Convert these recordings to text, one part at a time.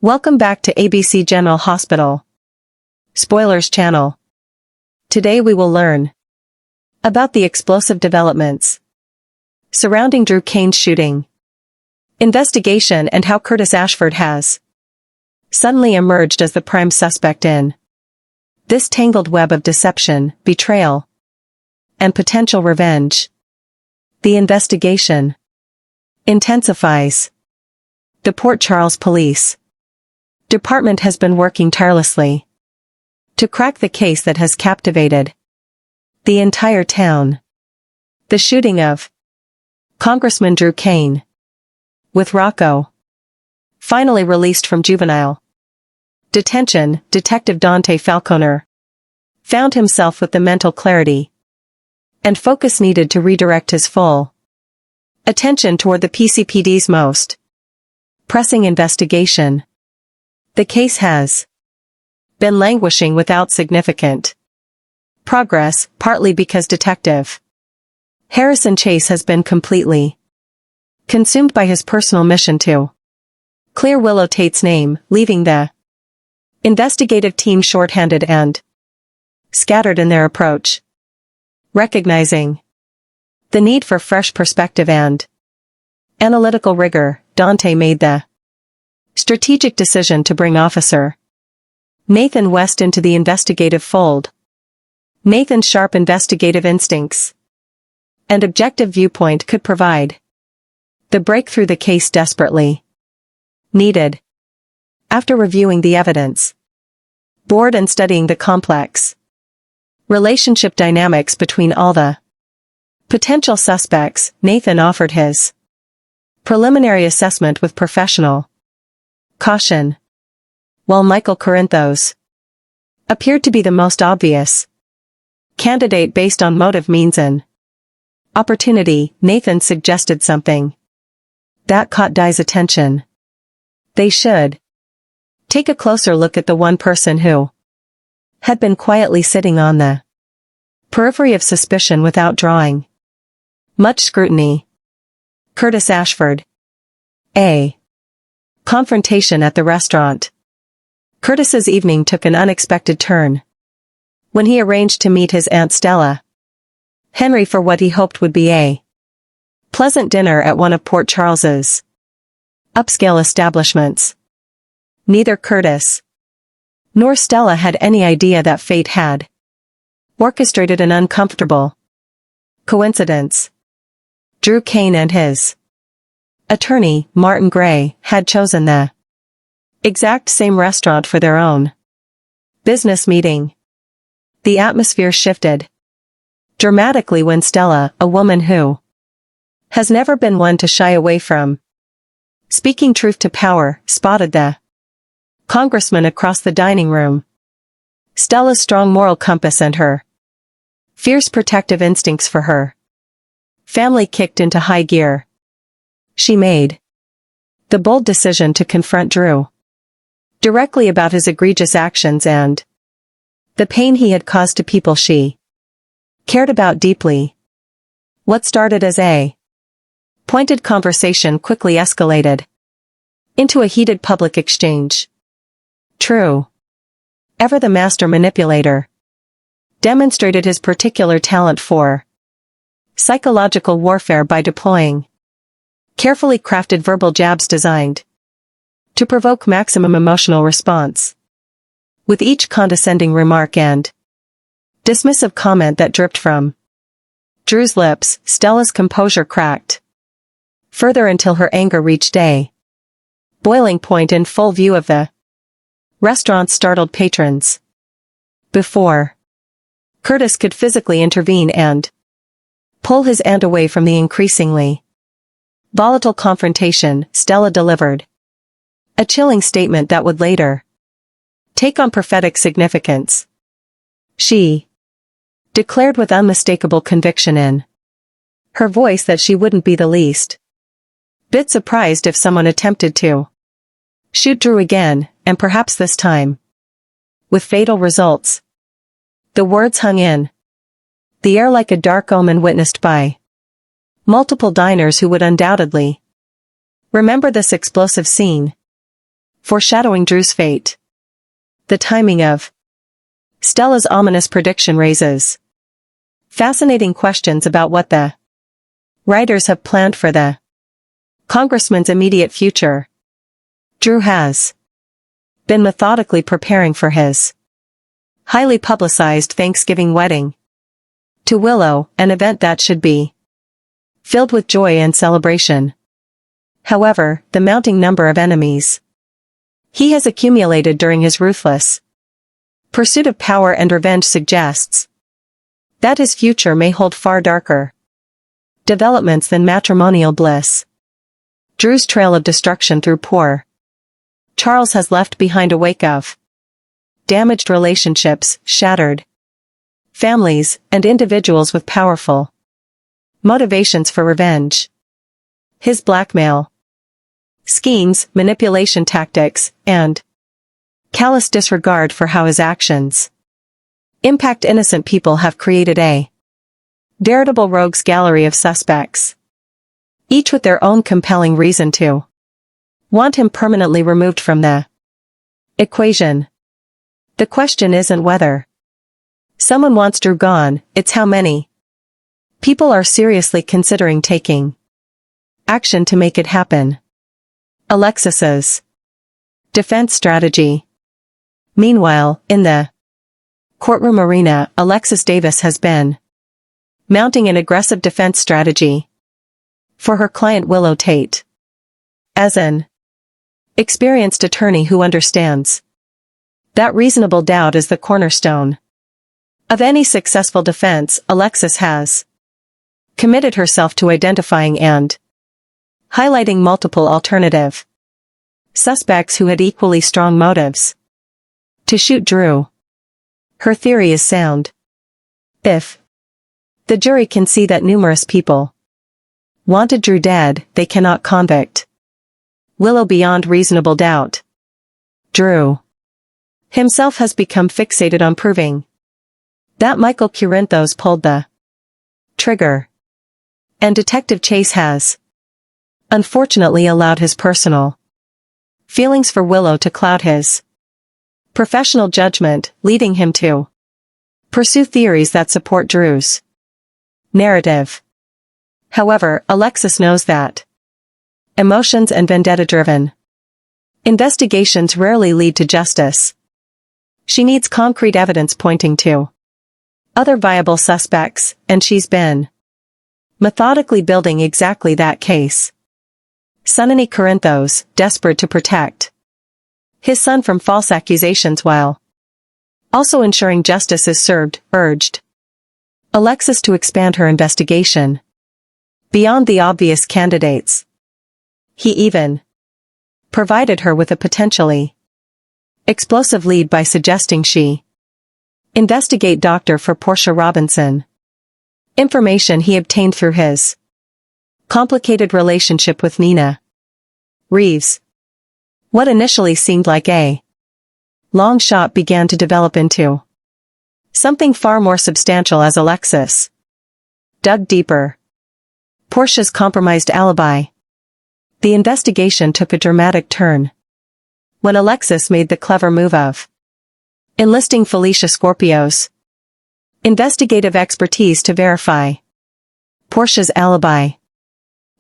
Welcome back to ABC General Hospital Spoilers channel. Today we will learn about the explosive developments surrounding Drew Cain's shooting, investigation, and how Curtis Ashford has suddenly emerged as the prime suspect in this tangled web of deception, betrayal, and potential revenge. The investigation intensifies. The Port Charles Police Department has been working tirelessly to crack the case that has captivated the entire town. The shooting of Congressman Drew Cain, with Rocco finally released from juvenile detention. Detective Dante Falconer found himself with the mental clarity and focus needed to redirect his full attention toward the PCPD's most pressing investigation. The case has been languishing without significant progress, partly because Detective Harrison Chase has been completely consumed by his personal mission to clear Willow Tate's name, leaving the investigative team shorthanded and scattered in their approach. Recognizing the need for fresh perspective and analytical rigor, Dante made the strategic decision to bring Officer Nathan West into the investigative fold. Nathan's sharp investigative instincts and objective viewpoint could provide the breakthrough the case desperately needed. After reviewing the evidence board and studying the complex relationship dynamics between all the potential suspects, Nathan offered his preliminary assessment with professional caution. While Michael Corinthos appeared to be the most obvious candidate based on motive, means, and opportunity, Nathan suggested something that caught Di's attention. They should take a closer look at the one person who had been quietly sitting on the periphery of suspicion without drawing much scrutiny. Curtis Ashford. A confrontation at the restaurant. Curtis's evening took an unexpected turn when he arranged to meet his Aunt Stella Henry for what he hoped would be a pleasant dinner at one of Port Charles's upscale establishments. Neither Curtis nor Stella had any idea that fate had orchestrated an uncomfortable coincidence. Drew Cain and his attorney, Martin Gray, had chosen the exact same restaurant for their own business meeting. The atmosphere shifted dramatically when Stella, a woman who has never been one to shy away from speaking truth to power, spotted the congressman across the dining room. Stella's strong moral compass and her fierce protective instincts for her family kicked into high gear. She made the bold decision to confront Drew directly about his egregious actions and the pain he had caused to people she cared about deeply. What started as a pointed conversation quickly escalated into a heated public exchange. Drew, ever the master manipulator, demonstrated his particular talent for psychological warfare by deploying carefully crafted verbal jabs designed to provoke maximum emotional response. With each condescending remark and dismissive comment that dripped from Drew's lips, Stella's composure cracked further until her anger reached a boiling point in full view of the restaurant's startled patrons. Before Curtis could physically intervene and pull his aunt away from the increasingly volatile confrontation, Stella delivered a chilling statement that would later take on prophetic significance. She declared with unmistakable conviction in her voice that she wouldn't be the least bit surprised if someone attempted to shoot Drew again, and perhaps this time with fatal results. The words hung in the air like a dark omen witnessed by multiple diners who would undoubtedly remember this explosive scene foreshadowing Drew's fate. The timing of Stella's ominous prediction raises fascinating questions about what the writers have planned for the Congressman's immediate future. Drew has been methodically preparing for his highly publicized Thanksgiving wedding. To Willow, an event that should be filled with joy and celebration. However, the mounting number of enemies he has accumulated during his ruthless pursuit of power and revenge suggests that his future may hold far darker developments than matrimonial bliss. Drew's trail of destruction through poor Charles has left behind a wake of damaged relationships, shattered families, and individuals with powerful motivations for revenge. His blackmail schemes, manipulation tactics, and callous disregard for how his actions impact innocent people have created a veritable rogues gallery of suspects, each with their own compelling reason to want him permanently removed from the equation. The question isn't whether someone wants Drew gone, it's how many people are seriously considering taking action to make it happen. Alexis's defense strategy. Meanwhile, in the courtroom arena, Alexis Davis has been mounting an aggressive defense strategy for her client Willow Tate. As an experienced attorney who understands that reasonable doubt is the cornerstone of any successful defense, Alexis has committed herself to identifying and highlighting multiple alternative suspects who had equally strong motives to shoot Drew. Her theory is sound. If the jury can see that numerous people wanted Drew dead, they cannot convict Willow beyond reasonable doubt. Drew himself has become fixated on proving that Michael Curinthos pulled the trigger, and Detective Chase has unfortunately allowed his personal feelings for Willow to cloud his professional judgment, leading him to pursue theories that support Drew's narrative. However, Alexis knows that emotions and vendetta-driven investigations rarely lead to justice. She needs concrete evidence pointing to other viable suspects, and she's been methodically building exactly that case. Sonny Curinthos, desperate to protect his son from false accusations while also ensuring justice is served, urged Alexis to expand her investigation beyond the obvious candidates. He even provided her with a potentially explosive lead by suggesting she investigate Dr. for Portia Robinson, information he obtained through his complicated relationship with Nina Reeves. What initially seemed like a long shot began to develop into something far more substantial as Alexis dug deeper. Portia's compromised alibi. The investigation took a dramatic turn when Alexis made the clever move of enlisting Felicia Scorpio's investigative expertise to verify Portia's alibi.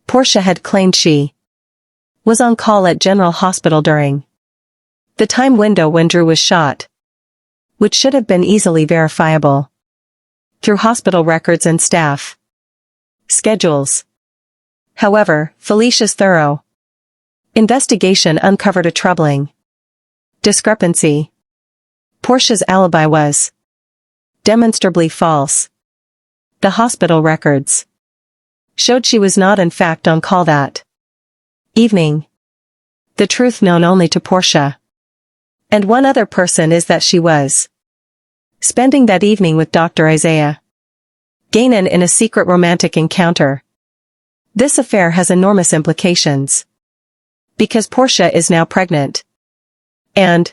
Portia had claimed she was on call at General Hospital during the time window when Drew was shot, which should have been easily verifiable through hospital records and staff schedules. However, Felicia's thorough investigation uncovered a troubling discrepancy. Portia's alibi was demonstrably false. The hospital records showed she was not in fact on call that evening. The truth known only to Portia and one other person is that she was spending that evening with Dr. Isaiah Gainen in a secret romantic encounter. This affair has enormous implications because Portia is now pregnant. And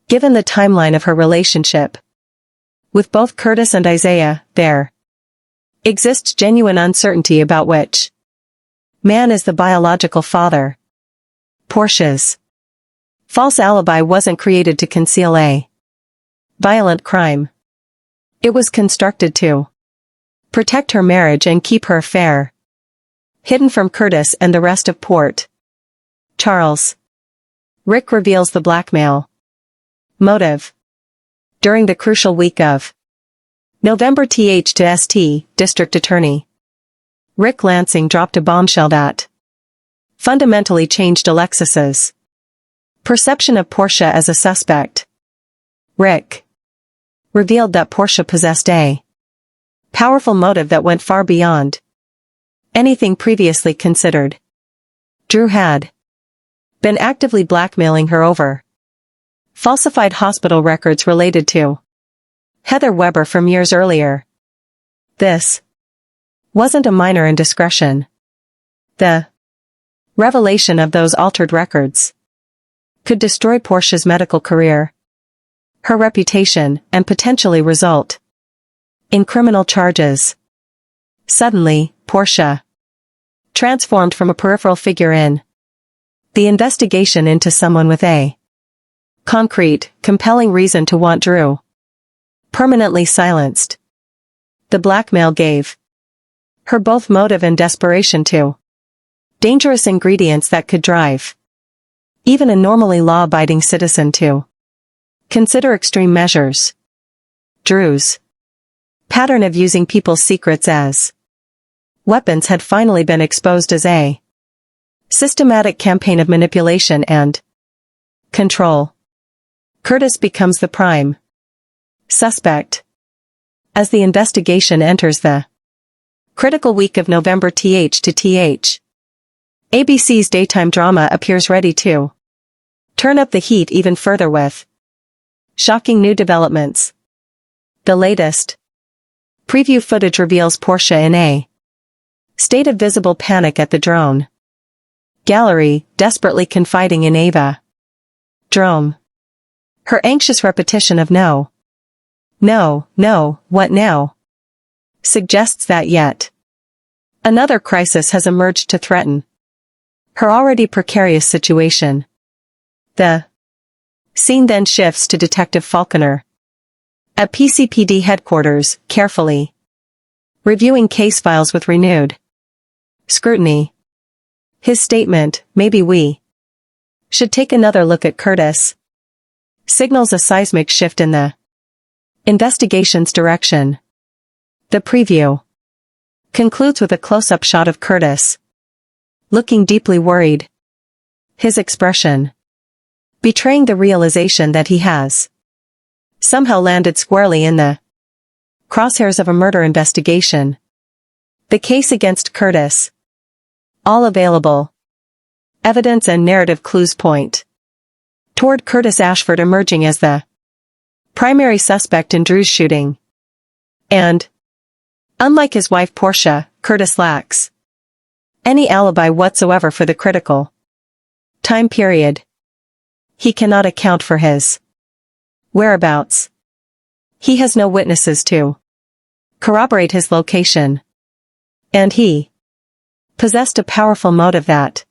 given the timeline of her relationship with both Curtis and Isaiah, there exists genuine uncertainty about which man is the biological father. Portia's False alibi wasn't created to conceal a violent crime. It was constructed to protect her marriage and keep her affair hidden from Curtis and the rest of Port Charles. Rick reveals the blackmail motive. During the crucial week of November, TH to ST, District Attorney Rick Lansing dropped a bombshell that fundamentally changed Alexis's perception of Portia as a suspect. Rick revealed that Portia possessed a powerful motive that went far beyond anything previously considered. Drew had been actively blackmailing her over falsified hospital records related to Heather Weber from years earlier. This wasn't a minor indiscretion. The revelation of those altered records could destroy Portia's medical career, her reputation, and potentially result in criminal charges. Suddenly, Portia transformed from a peripheral figure in the investigation into someone with a concrete, compelling reason to want Drew permanently silenced. The blackmail gave her both motive and desperation to dangerous ingredients that could drive even a normally law-abiding citizen to consider extreme measures. Drew's pattern of using people's secrets as weapons had finally been exposed as a systematic campaign of manipulation and control. Curtis becomes the prime suspect as the investigation enters the critical week of November. TH to TH. ABC's daytime drama appears ready to turn up the heat even further with shocking new developments. The latest preview footage reveals Portia in a state of visible panic at the drone gallery, desperately confiding in Ava Drome. Her anxious repetition of no, what now? Suggests that yet another crisis has emerged to threaten her already precarious situation. The scene then shifts to Detective Falconer at PCPD headquarters, carefully reviewing case files with renewed scrutiny. His statement, "Maybe we should take another look at Curtis," signals a seismic shift in the investigation's direction. The preview concludes with a close-up shot of Curtis looking deeply worried, his expression betraying the realization that he has somehow landed squarely in the crosshairs of a murder investigation. The case against Curtis. All available evidence and narrative clues point toward Curtis Ashford emerging as the primary suspect in Drew's shooting. And, unlike his wife Portia, Curtis lacks any alibi whatsoever for the critical time period. He cannot account for his whereabouts. He has no witnesses to corroborate his location. And he possessed a powerful motive that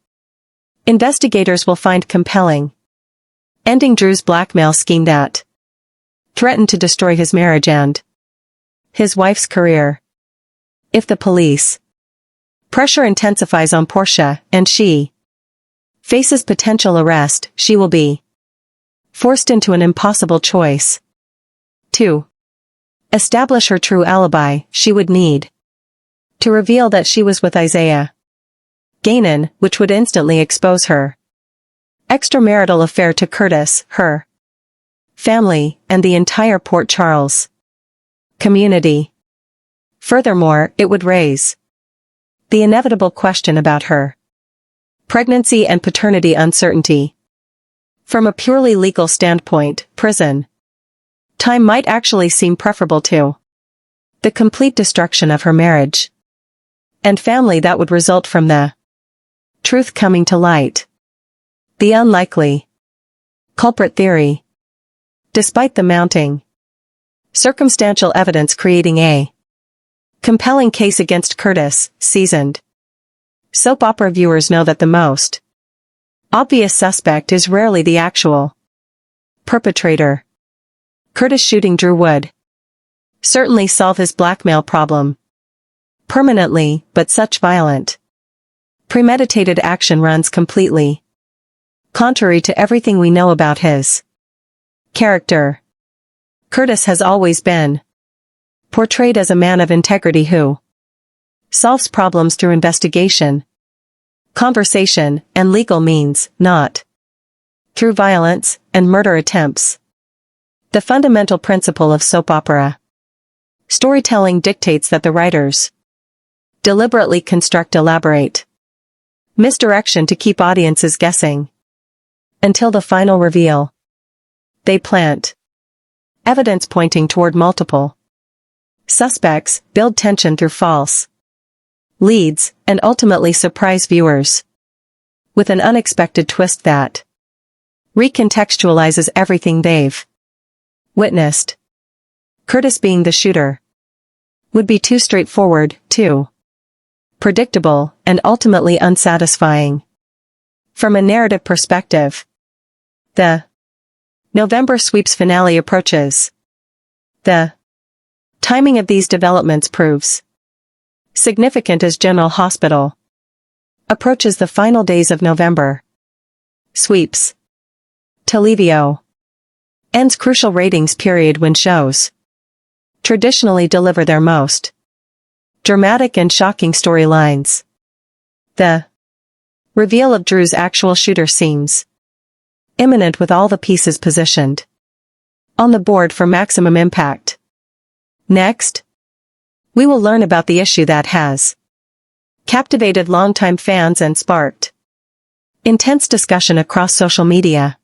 investigators will find compelling, ending Drew's blackmail scheme that threatened to destroy his marriage and his wife's career. If the police pressure intensifies on Portia and she faces potential arrest, she will be forced into an impossible choice. To establish her true alibi, she would need to reveal that she was with Isaiah Gainan, which would instantly expose her extramarital affair to Curtis, her family, and the entire Port Charles community. Furthermore, it would raise the inevitable question about her pregnancy and paternity uncertainty. From a purely legal standpoint, prison time might actually seem preferable to the complete destruction of her marriage and family that would result from the truth coming to light. The unlikely culprit theory. Despite the mounting circumstantial evidence creating a compelling case against Curtis, seasoned soap opera viewers know that the most Obvious suspect is rarely the actual perpetrator. Curtis shooting Drew would certainly solve his blackmail problem permanently, but such violent, premeditated action runs completely contrary to everything we know about his character. Curtis has always been portrayed as a man of integrity who solves problems through investigation, conversation, and legal means, not through violence and murder attempts. The fundamental principle of soap opera storytelling dictates that the writers deliberately construct elaborate misdirection to keep audiences guessing until the final reveal. They plant evidence pointing toward multiple suspects, build tension through false leads, and ultimately surprise viewers with an unexpected twist that recontextualizes everything they've witnessed. Curtis being the shooter would be too straightforward, too predictable, and ultimately unsatisfying. From a narrative perspective, the November sweeps finale approaches. The timing of these developments proves significant as General Hospital approaches the final days of November sweeps. Televio ends crucial ratings period when shows traditionally deliver their most dramatic and shocking storylines. The reveal of Drew's actual shooter seems imminent with all the pieces positioned on the board for maximum impact. Next, we will learn about the issue that has captivated longtime fans and sparked intense discussion across social media.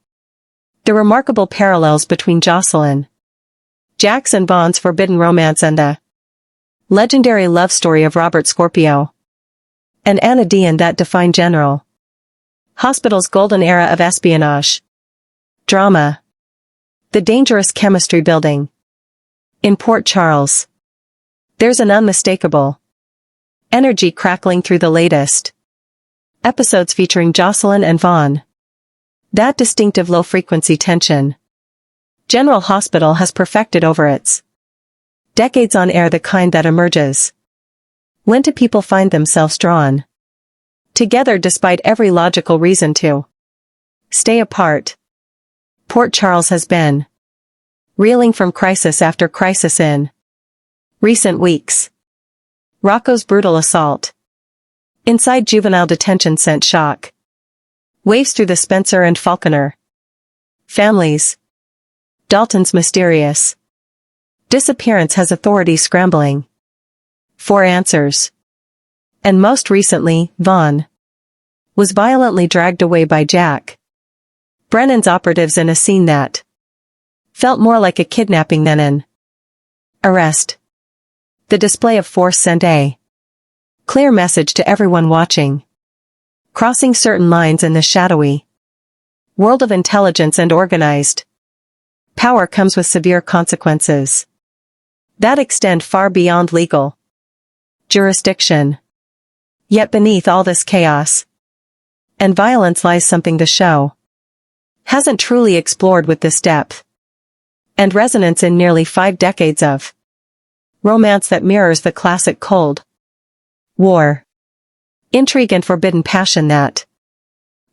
The remarkable parallels between Jocelyn Jacks and Vaughn's forbidden romance and the legendary love story of Robert Scorpio and Anna Dean that define General Hospital's golden era of espionage drama. The dangerous chemistry building in Port Charles. There's an unmistakable energy crackling through the latest episodes featuring Jocelyn and Vaughn. That distinctive low-frequency tension General Hospital has perfected over its decades on air, the kind that emerges when two people find themselves drawn together despite every logical reason to stay apart. Port Charles has been reeling from crisis after crisis in recent weeks. Rocco's brutal assault inside juvenile detention sent shock waves through the Spencer and Falconer families. Dalton's mysterious disappearance has authorities scrambling for answers. And most recently, Vaughn was violently dragged away by Jack Brennan's operatives in a scene that felt more like a kidnapping than an arrest. The display of force sent a clear message to everyone watching. Crossing certain lines in the shadowy world of intelligence and organized power comes with severe consequences that extend far beyond legal jurisdiction. Yet beneath all this chaos and violence lies something the show hasn't truly explored with this depth and resonance in nearly 5 decades of romance that mirrors the classic Cold War intrigue and forbidden passion that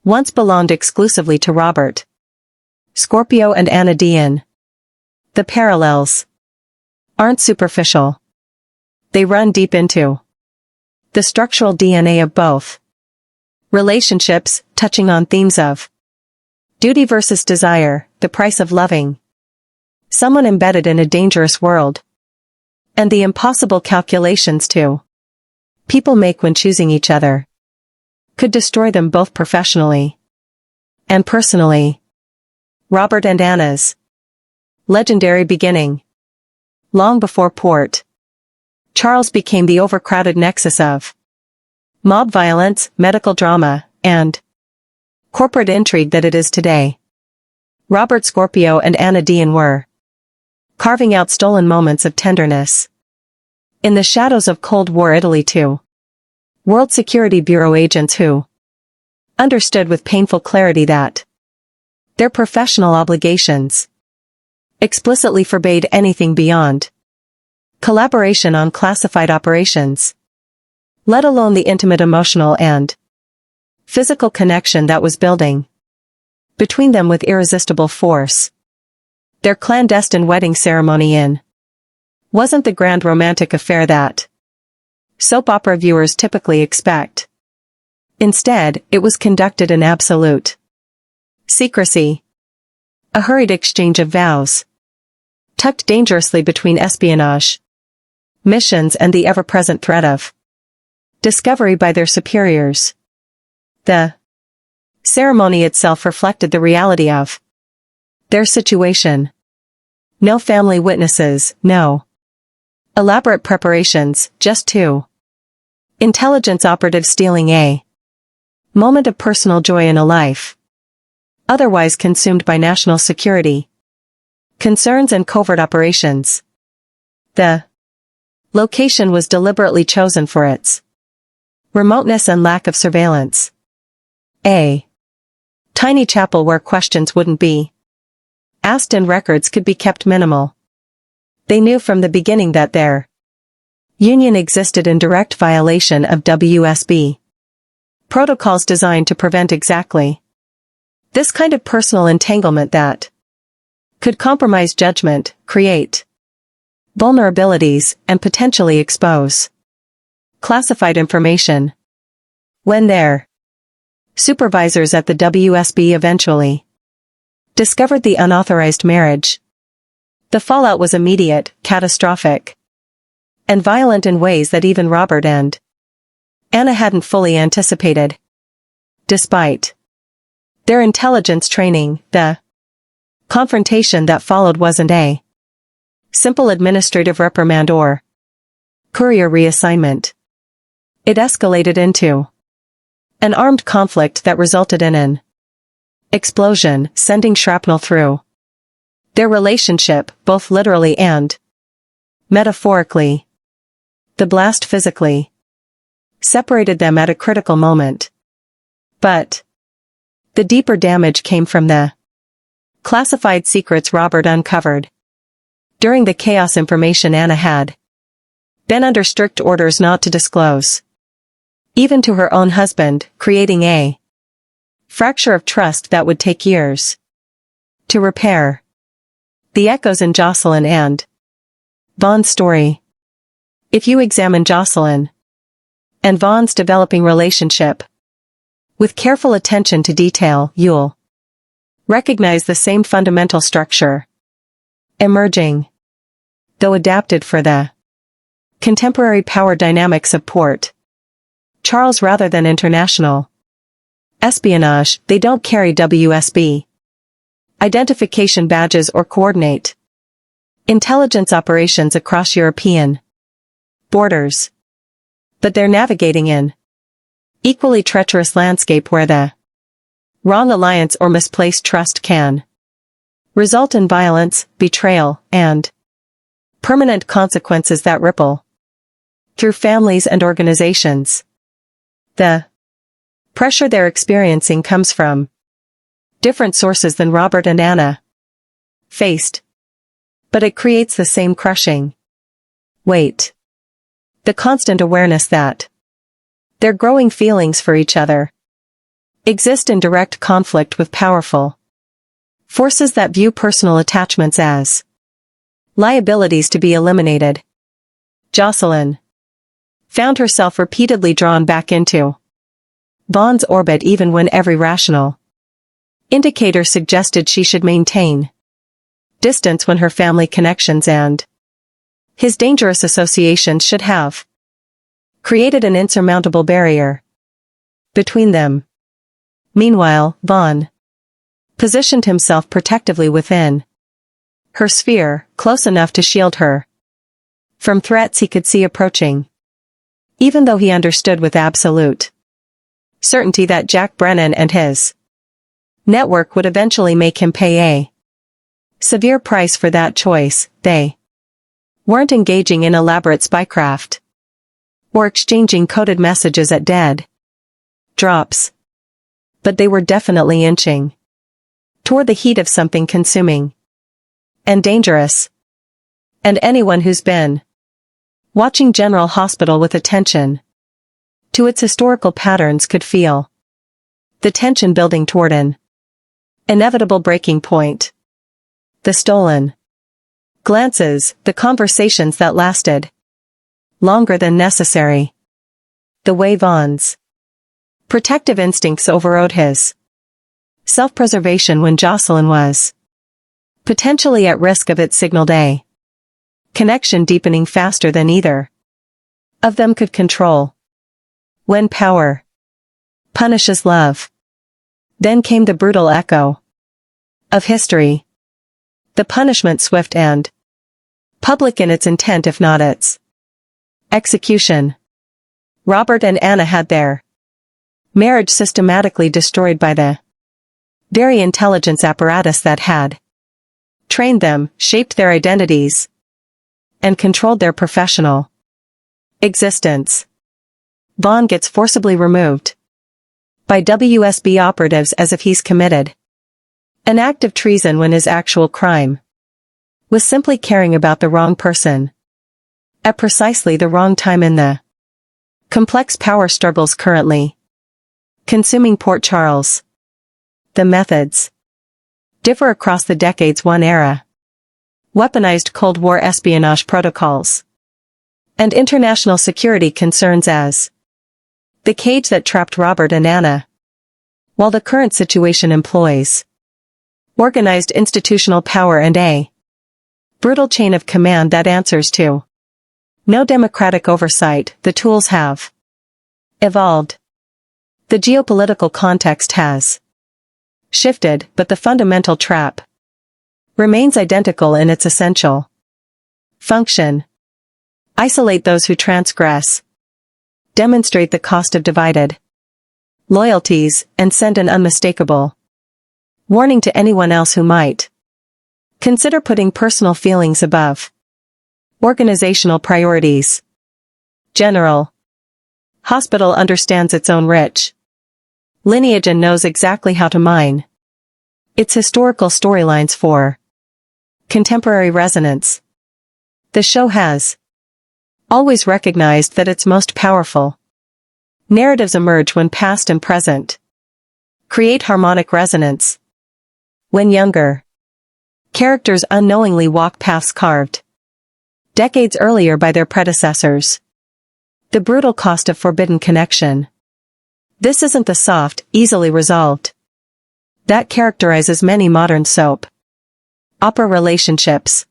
once belonged exclusively to Robert Scorpio and Anna Dean. The parallels aren't superficial. They run deep into the structural DNA of both relationships, touching on themes of duty versus desire, the price of loving someone embedded in a dangerous world, and the impossible calculations two people make when choosing each other could destroy them both professionally and personally. Robert and Anna's legendary beginning. Long before Port Charles became the overcrowded nexus of mob violence, medical drama, and corporate intrigue that it is today, Robert Scorpio and Anna Dean were carving out stolen moments of tenderness in the shadows of Cold War Italy. Two World Security Bureau agents who understood with painful clarity that their professional obligations explicitly forbade anything beyond collaboration on classified operations, let alone the intimate emotional and physical connection that was building between them with irresistible force. Their clandestine wedding ceremony wasn't the grand romantic affair that soap opera viewers typically expect. Instead, it was conducted in absolute secrecy. A hurried exchange of vows, tucked dangerously between espionage missions and the ever-present threat of discovery by their superiors. The ceremony itself reflected the reality of their situation. No family witnesses, no elaborate preparations, just two intelligence operatives stealing a moment of personal joy in a life otherwise consumed by national security concerns and covert operations. The location was deliberately chosen for its remoteness and lack of surveillance. A tiny chapel where questions wouldn't be asked and records could be kept minimal. They knew from the beginning that their union existed in direct violation of WSB protocols designed to prevent exactly this kind of personal entanglement that could compromise judgment, create vulnerabilities, and potentially expose classified information. When their supervisors at the WSB eventually discovered the unauthorized marriage, the fallout was immediate, catastrophic, and violent in ways that even Robert and Anna hadn't fully anticipated. Despite their intelligence training, the confrontation that followed wasn't a simple administrative reprimand or courier reassignment. It escalated into an armed conflict that resulted in an explosion, sending shrapnel through their relationship, both literally and metaphorically. The blast physically separated them at a critical moment. But the deeper damage came from the classified secrets Robert uncovered during the chaos information Anna had been under strict orders not to disclose, even to her own husband, creating a fracture of trust that would take years to repair. The echoes in Jocelyn and Vaughn's story. If you examine Jocelyn and Vaughn's developing relationship with careful attention to detail, you'll recognize the same fundamental structure emerging, though adapted for the contemporary power dynamics of Port Charles rather than international espionage. They don't carry WSB identification badges or coordinate intelligence operations across European borders, but they're navigating an equally treacherous landscape where the wrong alliance or misplaced trust can result in violence, betrayal, and permanent consequences that ripple through families and organizations. The pressure they're experiencing comes from different sources than Robert and Anna faced, but it creates the same crushing weight. The constant awareness that their growing feelings for each other exist in direct conflict with powerful forces that view personal attachments as liabilities to be eliminated. Jocelyn found herself repeatedly drawn back into Vaughn's orbit even when every rational indicator suggested she should maintain distance when her family connections and his dangerous associations should have created an insurmountable barrier between them. Meanwhile, Vaughn positioned himself protectively within her sphere, close enough to shield her from threats he could see approaching, even though he understood with absolute certainty that Jack Brennan and his network would eventually make him pay a severe price for that choice. They weren't engaging in elaborate spycraft or exchanging coded messages at dead drops. But they were definitely inching toward the heat of something consuming and dangerous. And anyone who's been watching General Hospital with attention to its historical patterns could feel the tension building toward an inevitable breaking point. The stolen glances, the conversations that lasted longer than necessary. The way Vaughn's protective instincts overrode his self-preservation when Jocelyn was potentially at risk of it signaled a connection deepening faster than either of them could control. When power punishes love, then came the brutal echo of history. The punishment swift and public in its intent if not its execution. Robert and Anna had their marriage systematically destroyed by the very intelligence apparatus that had trained them, shaped their identities, and controlled their professional existence. Vaughn gets forcibly removed by WSB operatives as if he's committed an act of treason when his actual crime was simply caring about the wrong person at precisely the wrong time in the complex power struggles currently consuming Port Charles. The methods differ across the decades. One era weaponized Cold War espionage protocols and international security concerns as the cage that trapped Robert and Anna, while the current situation employs organized institutional power and a brutal chain of command that answers to no democratic oversight. The tools have evolved. The geopolitical context has shifted, but the fundamental trap remains identical in its essential function. Isolate those who transgress, demonstrate the cost of divided loyalties, and send an unmistakable warning to anyone else who might consider putting personal feelings above organizational priorities. General Hospital understands its own rich lineage and knows exactly how to mine its historical storylines for contemporary resonance. The show has always recognized that its most powerful narratives emerge when past and present create harmonic resonance. When younger characters unknowingly walk paths carved decades earlier by their predecessors. The brutal cost of forbidden connection. This isn't the soft, easily resolved that characterizes many modern soap opera relationships.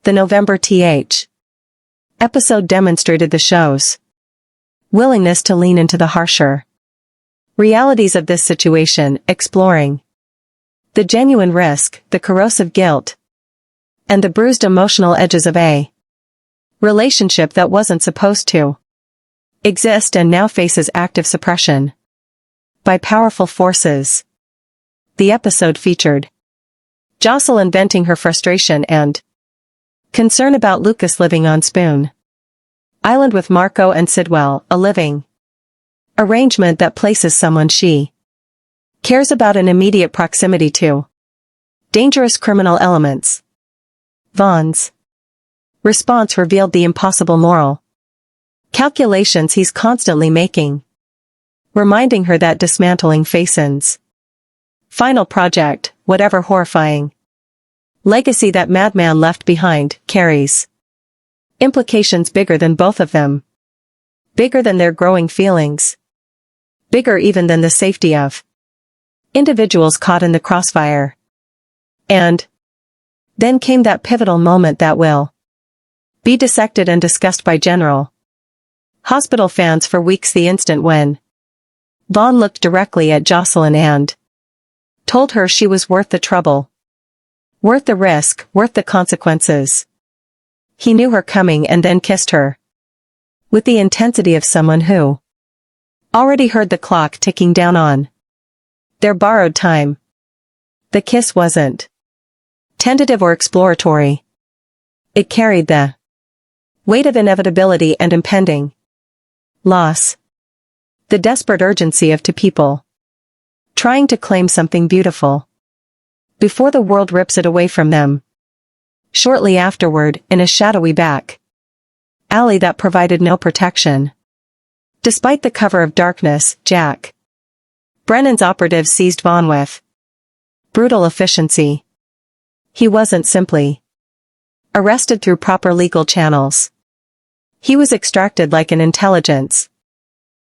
The November th. episode demonstrated the show's willingness to lean into the harsher realities of this situation, exploring the genuine risk, the corrosive guilt, and the bruised emotional edges of a relationship that wasn't supposed to exist and now faces active suppression by powerful forces. The episode featured Jocelyn venting her frustration and concern about Lucas living on Spoon Island with Marco and Sidwell, a living arrangement that places someone she cares about in immediate proximity to dangerous criminal elements. Vaughn's response revealed the impossible moral calculations he's constantly making, reminding her that dismantling Faison's final project, whatever horrifying legacy that madman left behind, carries implications bigger than both of them, bigger than their growing feelings, bigger even than the safety of individuals caught in the crossfire. And then came that pivotal moment that will be dissected and discussed by General Hospital fans for weeks. The instant when Vaughn looked directly at Jocelyn and told her she was worth the trouble, worth the risk, worth the consequences. He knew her coming and then kissed her with the intensity of someone who already heard the clock ticking down on their borrowed time. The kiss wasn't tentative or exploratory. It carried the weight of inevitability and impending loss. The desperate urgency of two people trying to claim something beautiful before the world rips it away from them. Shortly afterward, in a shadowy back alley that provided no protection, despite the cover of darkness, Jack Brennan's operatives seized Vaughn with brutal efficiency. He wasn't simply arrested through proper legal channels. He was extracted like an intelligence